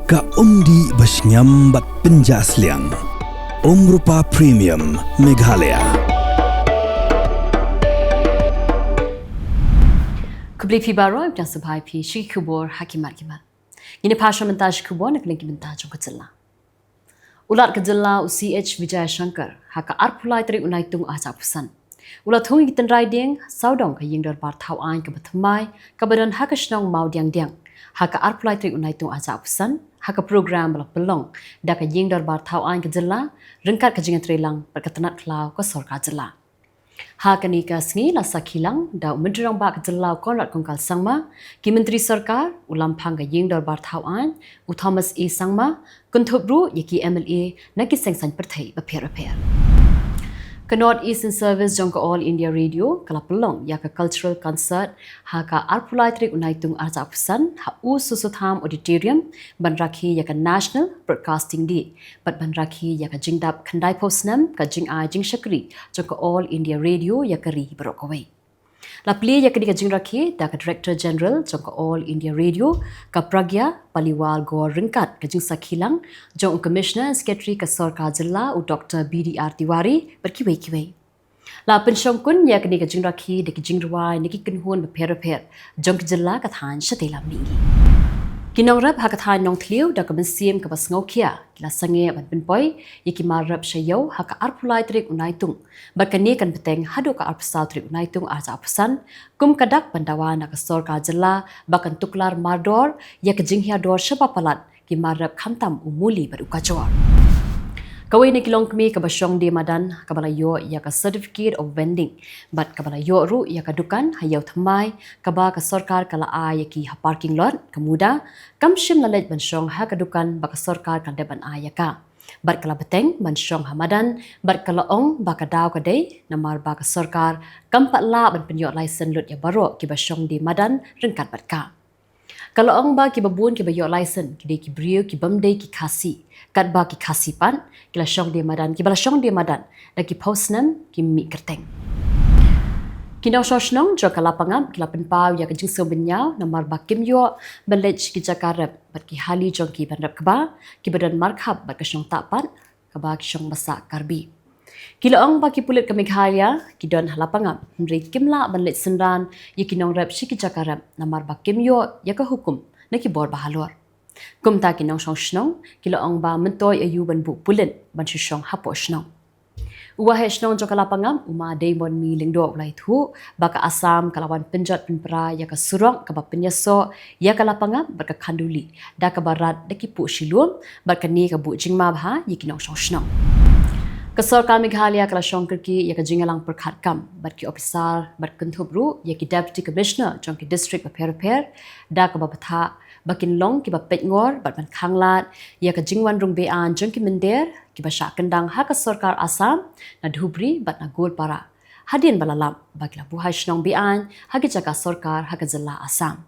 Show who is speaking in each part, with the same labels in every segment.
Speaker 1: Ka umdi basnyam bat penjasliang. Rupa Premium Meghalaya.
Speaker 2: Kubli pi baro ibn sabhai pi shi Khubor hakimat kimat. Ini pasha mentaj Khubor nak lagi mentaj ke Jylla. Ulat ke Jylla UCH Vijay Shankar haka arpulai Tarik Naitung aja pusan. Ulat thungi kitan riding saudong ka yingdar bar thau ain ke batmai ka badan haka shnong mau diang diang. Haka arpulai Tarik Naitung aja pusan haka program bala pelong da ka yingdar bar thau ain ke Jylla rengkat ka jingan trelang berketanat klau ke sorka Jylla. Haka ni ka sngi la Kylleng da mendirang ba ke Jylla konrat kongkal sangma ki menteri sarkar ulam phang ka yingdar bar thau ain u Thomas E sangma kuntubru yaki MLA naki sengsan Pyrthei bapher. Ke North Eastern Service jong ka All India Radio kala pelong ya ka cultural concert haka arpulai Tarik Naitung arja pusan ha u susutham auditorium ban rakhi ya ka National Broadcasting Day bat ban rakhi ya ka jingdap khandai posnam ka jing ai jing shakri jong ka All India Radio ya ka ri barokawai la play ya ka jing rakhi da ka Director General jong ka All India Radio ka Pragya Paliwal Gor ringkat ka jing Kylleng jong Commissioner Secretary ka Sarkar Jylla u Dr. BDR Tiwari berkiwai la pensyong kun ya ka jing rakhi de ki jing ruai ni ki kunhun bapher jong ka Jylla ka than shatela mingi kinong rap hakathan nong thliu da ka bensim ka basngaukhia la sange ban benpoi yiki marap shayo haka arpulai Tarik Naitung bakani kan beteng hadu ka arpsal Tarik Naitung aja pusan kum kadak pandawa na ka Sarkar Jylla bakan tuklar mardor ya ka jinghia dor shapapalat ki marap khamtam umuli baruka jor Kawai ni kilong kami ka basyong di madan kabalayo ya ka certificate of vending bat kabalayo ru ya ka dukan hayaw thamai kaba ka sarkar kala ay ki ha parking lot kamuda kamshim lalet bansyong ha ka dukan ba ka sarkar kan deban ay ka bat kala beteng bansyong hamadan bat kala ong ba ka daw ka day namar ba ka sarkar kampat la ban penyot license lut ya baro ki basyong di madan rengkat bat ka kalau ong ba ki babun ki bayo license ki de ki brio ki bamde ki khasi kat ba ki khasi pan ki la syong de madan ki bala syong de madan da ki postnam ki mi kerteng ki no sosnong jo kala pangam ki la penpau ya ka jingso benyau namar ba kim yo belej ki jakarap bat ki hali jong ki banrap kba ki badan markhab bat ka syong tapan kaba ki syong basa karbi Kila ong ba ki pulit ka Meghalaya ki don halapangam mri kimla banlet senran ye ki nong rap shiki jakarap namar ba kimyo ya ka hukum na ki bor bahalor kumta ki nong shnong kila ong ba mentoy ayu ban bu pulit ban shong hapo shnong uwa he shnong jo kalapangam uma daimon mi lingdo ulai thu ba ka Assam kalawan penjat penpra ya ka surong ka ba penyaso ya kalapangam ba ka khanduli da ka barat da ki pu shilum ba ka ni ka bu jingma bha ye ki nong shnong ka Sarkar Meghalaya kala shongker ki ya ka jingalang perkhat kam bat ki officer bat kuntubru ya ki deputy commissioner jong ki district bapher da ka batha bakin long ki ba petngor bat ban khanglat ya ka jingwan rung bean jong ki mender ki ba sha kendang ha ka Sarkar Assam na dhubri bat na golpara hadin balalam bakla buhai shnong bean ha ki jaka Sarkar ha ka Jylla Assam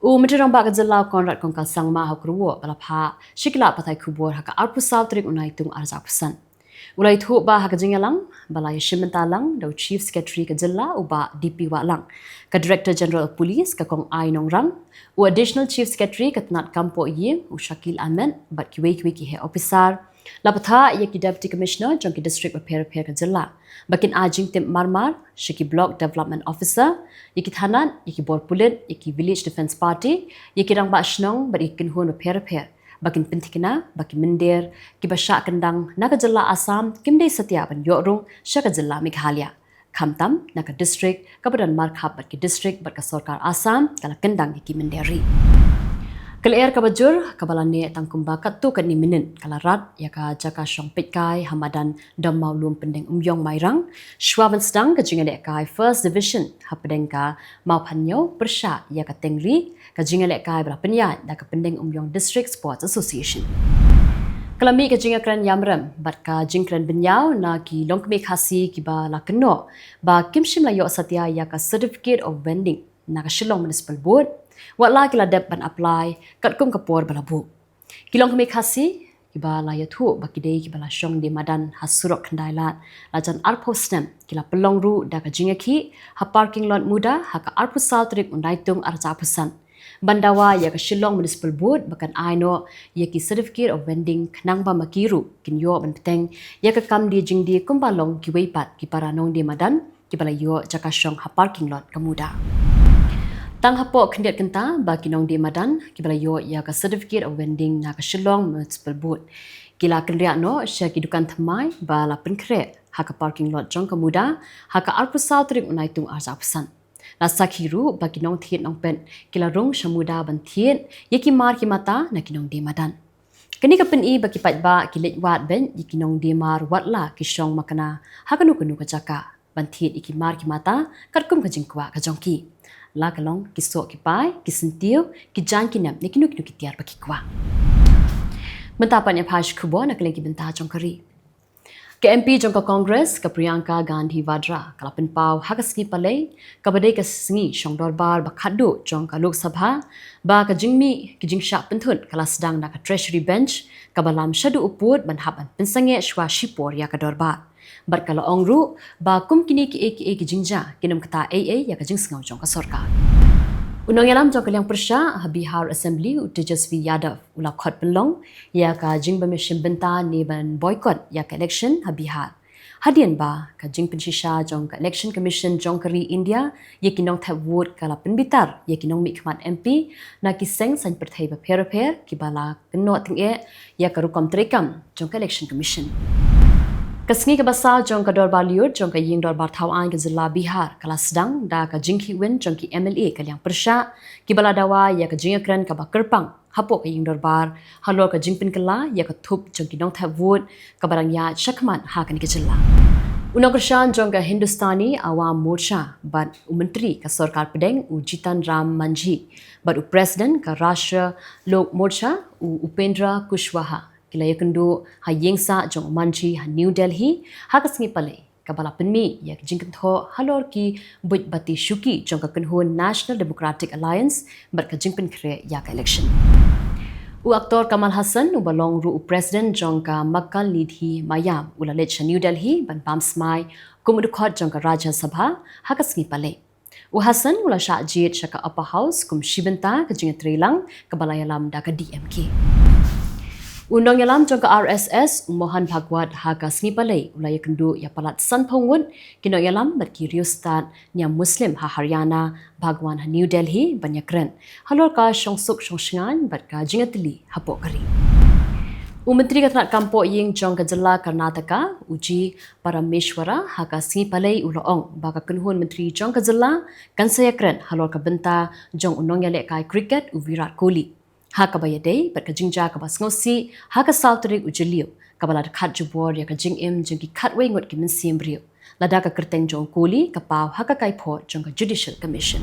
Speaker 2: u mendirang ba ka Jylla konrat kongkal sangma ha kruwo balapha shikla pathai Khubor ha ka arpusal Tarik Naitung arja pusan Ulai thu ba ha ka jingalang balai shimentalang do chief secretary ka Jylla uba DP walang ka director general of police ka kong ai nong rang u additional chief secretary ka tnat kampo ye u Shakil Ahmed bat ki weki he officer lapatha ye ki deputy commissioner jong ki district bapher ka Jylla bakin ajing tim marmar shiki block development officer ye ki thanan ye ki bor pulit ye ki village defense party ye ki rang ba shnong bat ikin hun bapher bakin pentikna baki mender ki basha kendang naga Jylla Assam kimdei satya ban yorung shaka Jylla Meghalaya khamtam naga district kabadan markhab bat ki district bat ka Sarkar Assam kala kendang ki menderi kala air kabajur kabalane tangkumba kattu kan ni minin kala rat ya ka jaka shong petkai hamadan dam maulum pendeng umyong mairang shwaban stang ka jingale kai first division hapdeng ka mau phanyo persha ya ka tengri ka jingale kai bra penya da ka pendeng umyong district sports association kalami ka jinga kran yamram bat ka jingkran benyau na ki longkme khasi ki ba la kno ba kimshim la yo satya ya ka certificate of vending na ka Shillong municipal board wala kila dep ban apply kat kum kapor balabu kilong kme khasi kiba la yathu bakide ki bala shong de madan hasurok khandailat lajan arpostem kila pelongru da ka jingaki ha parking lot muda ha ka arpusal Tarik Naitung arja pusan Bandawa ya ka Shillong Municipal Board bakan aino ya ki certificate of vending knang ba makiru kin yo ban peteng ya ka kam di jing di kumbalong ki weipat ki para nong di madan ki bala yo jakashong ha parking lot kemuda. Tang hapo kendiat kenta ba ki nong di madan ki bala yo ya ka certificate of vending na ka Shillong Municipal Board. Kila kendriak no sya ki dukan thamai ba la penkre ha ka parking lot jong kemuda ha ka arpusau Tarik Naitung arja pesan. Lasa kiru bagi nong thiet nong pen kila rong syamuda ban thiet yaki mar ki mata na kinong di madan. Kini kapen i bagi pat ba ki let wat ben yaki nong di mar wat la ki syong makana ha kanu kanu ka jaka ban thiet yaki mar ki mata kat kum ka jingkwa ka jongki. La kalong ki sok ki pai ki sentiu ki jan ki nam ni kinu kinu ki tiar bagi kwa. Mentapan ya Pash Khubor nak lagi bentah jong kari. Ke MP jong ka Congress ka Priyanka Gandhi Vadra kalapin pau hakaski palai ka badai ka singi syong dorbar ba khadu jong ka Lok Sabha ba ka jingmi ki jingsha penthun kala sedang na ka Treasury Bench ka balam syadu uput ban haban pensange shwa shipor ya ka dorbar bar kala ongru ba kum kini ki jingja kinam kata AA ya ka jing sengau jong ka sorkar. Unang yalam jong Kylleng Persha Bihar Assembly Tejasvi Yadav ula khot penlong ya ka jing bamishin benta ni ban boycott ya ka election Bihar. Hadian ba ka jing penshisha jong ka Election Commission jong kari India ya kinong thap vote kala penbitar ya kinong mikmat MP na ki seng san Pyrthei ba per ki bala kenot ting ya ka rukom trekam jong ka Election Commission. Kasngi ka basal jong ka dorbar liur jong ka ying dorbar Thawan ka Jylla Bihar kala sedang da ka jingki win jong ki MLA Kylleng Persha ki bala dawa ya ka jingakran ka ba kerpang hapo ka ying dorbar halor ka jingpin kala ya ka thup jong ki nong thap vote ka barang ya shakman ha kan ki Jylla. Unang Pershan jong ka Hindustani Awam Morcha bad menteri ka Sarkar Pedeng Jitan Ram Manjhi bad President ka Rashtra Lok Morcha Upendra Kushwaha kila yakendu ha yengsa jong Manjhi ha New Delhi ha kasngi pale kabala penmi ya jingkan tho halor ki buit bati shuki jong ka kenhun National Democratic Alliance bar ka jingpen kre ya ka election. Aktor Kamal Hassan balong ru president jong ka Makkal Nidhi Mayam ulalech New Delhi ban pam smai kumudkhot jong ka Rajya Sabha ha kasngi pale. Hassan ula syajit syaka upper house kum shibenta ka jingat trilang kabala yalam da ka DMK. Undang yalam jong ka RSS Mohan Bhagwat ha ka snipalai ulaya kendu ya palat san phongun kino yalam berki riustat nya Muslim ha Haryana Bhagwan ha New Delhi banyakren halor ka syongsuk syongsngan ber ka jingatli hapo kari. Menteri Katanat Kampo ying jong ka Jylla Karnataka uji Parameshwara ha ka snipalai uloong baka kenhun menteri jong ka Jylla kan sayakren halor ka benta jong unong yale kai cricket Virat Kohli. Ha ka bayadei ber ka jingja ka bas ngosi ha ka Tarik ujeliu ka bala khat jubor ya ka jingim jing ki khat wei ngot ki min simbrio lada ka kerteng jong Kohli ka pau ha ka kai pho jong ka Judicial Commission.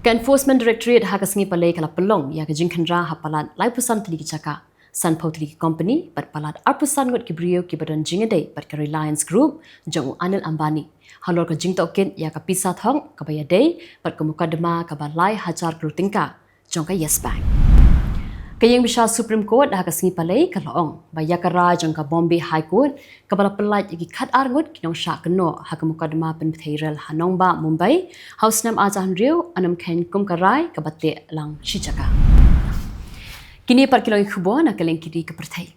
Speaker 2: Ka Enforcement Directorate ha ka sngi palai kala pelong ya ka jingkhandra ha palat lai pusan tli ki chaka san phautli ki company ber palat arpusan ngot ki brio ki badan jingedei ber ka Reliance Group jong Anil Ambani halor ka jingtoken ya ka pisa thong ka bayadei ber ka mukadama ka balai hajar krutingka jong ka Yes Bank. Kayang bisa Supreme Court dah kasngi palai ka laong baya ka raj jong ka Bombay High Court ka bala pelaj ki khat arngut kinong sha keno ha ka mukadama pen Pyrthei hanong ba Mumbai house nam ajahan riu anam khen kum ka rai ka batte lang shichaka. Kini par Kylleng Khubor nak Kylleng kiri ka Pyrthei.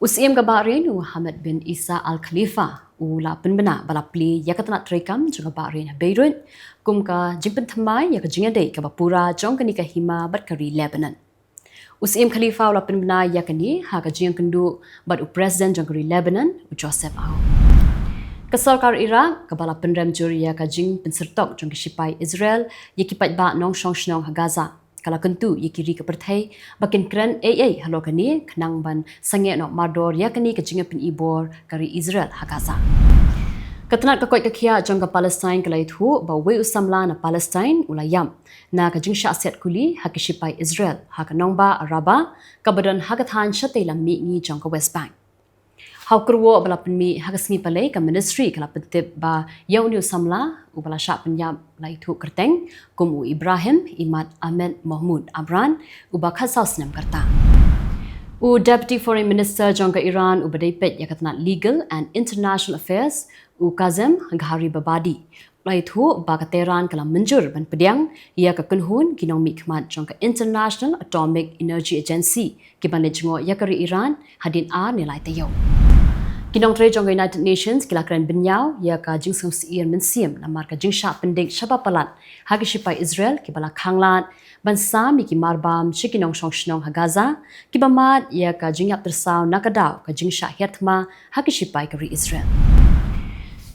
Speaker 2: Usim ka Bahrain Muhammad bin Isa Al Khalifa ula penbena bala pli ya ka tanat trekam jong ka Bahrain Beirut kum ka jingpen thamai ya ka jingade ka bapura jong ka ni ka hima barkari Lebanon. Usim Khalifa ula penbena ya ka ni ha ka jing kendu bad president jong ka Lebanon Joseph Aoun. Ka sarkar Iraq ka bala penrem juri ya ka jing pensertok jong ka sipai Israel ya ki pat ba nong shong shnong ha Gaza. Kala kentu ya kiri ka Pyrthei bakin kren AA halo ka ni kenang ban sange no mador ya ka ni ka jing pen ibor kari Israel ha Gaza. Katanat ka koit ka kia jong ka Palestine ka laithu ba we usamla na Palestine ulayam na ka jing sha set kuli ha ki sipai Israel ha ka nongba araba ka badan ha ka than shatei lam mi ni jong ka West Bank. Hau kurwo bala penmi ha ka sngi palai ka ministry kala pentip ba yau ni usamla u bala sha penyam laithu kerteng kum u Ibrahim Imad Ahmed Mahmud Abran u ba khasas nam karta. Deputy Foreign Minister jong ka Iran u badai pet ya katanat Legal and International Affairs Kazem Ghari Babadi lai thu ba ka teran kala menjur ban pediang ia ka kunhun ginong mi khmat jong ka International Atomic Energy Agency ki ban jingo ya kari Iran hadin a ni lai tayo ginong tre jong United Nations kila kran binyao ya ka jing som si men siam na mar ka jing sha pending shaba palat ha ki shipai Israel ki bala khanglan ban sa mi ki marbam shikinong shong shnong ha Gaza ki ba mat ya ka jing yap tersaw nakadaw ka jing sha herthma ha ki shipai kari Israel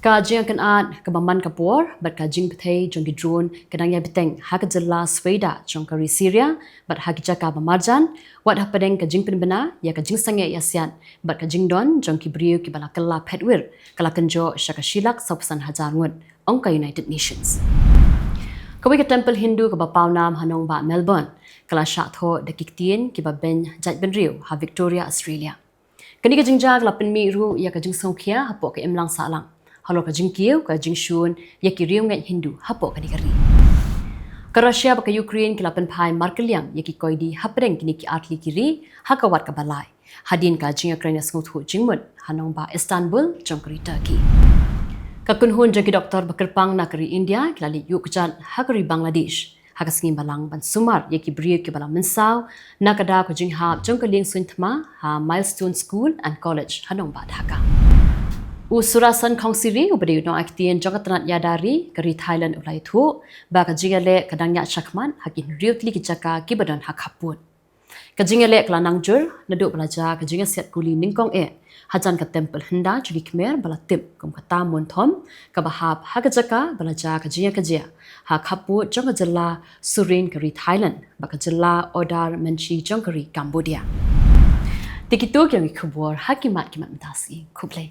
Speaker 2: ka jing kan at ka baman kapor bat ka jing Pyrthei jong ki drone kadang ya biteng ha ka Jylla sweda jong kari Syria bat ha ki jaka bamarjan wat ha padeng ka jing penbena ya ka jing sange yasian bat ka jing don jong ki briu ki bala kala petwir kala kanjo shaka shilak sapsan hajar ngut ong ka United Nations kawi ka temple Hindu ka bapau nam hanong ba Melbourne kala sha tho dakiktien ki ba ben jat ben riu ha Victoria Australia kani ka jingjag la penmi ru ya ka jing songkhia hapo ka emlang salang halo ka jing kieu ka jing shun ya ki riu ngai Hindu hapo ka digari ka Russia ba ka Ukraine ki la pen phai markeliang ya ki koidi hapreng kini ki atli kiri ha ka wat ka balai hadin ka jing Ukraine sngut hu jingmut hanong ba Istanbul jong kari Turkey ka kunhun jagi doktor bakerpang na kari India ki lali yukjan ha kari Bangladesh ha ka singin balang ban sumar ya ki briu ki balang mensaw na kada ko jing hab jong ka ling suintma ha Milestone School and College hanong ba Dhaka Usurasan Kongsiri ubadi no aktien jogatranat yadari kari Thailand ulai thu ba ka jingale kadangnya shakman hakin riutli ki jaka ki badon hakaput ka jingale klanang jur nadu belaja ka jinga set kuli ningkong hajan ka temple henda jugi khmer bala tip kum ka tamun thom ka bahap ha ka jaka belaja ka jinga ka jia ha khaput jong ka Jylla Surin kari Thailand ba ka Jylla Odar Menchi jong kari Cambodia tikitu kyang Khubor hakimat mtasi khuble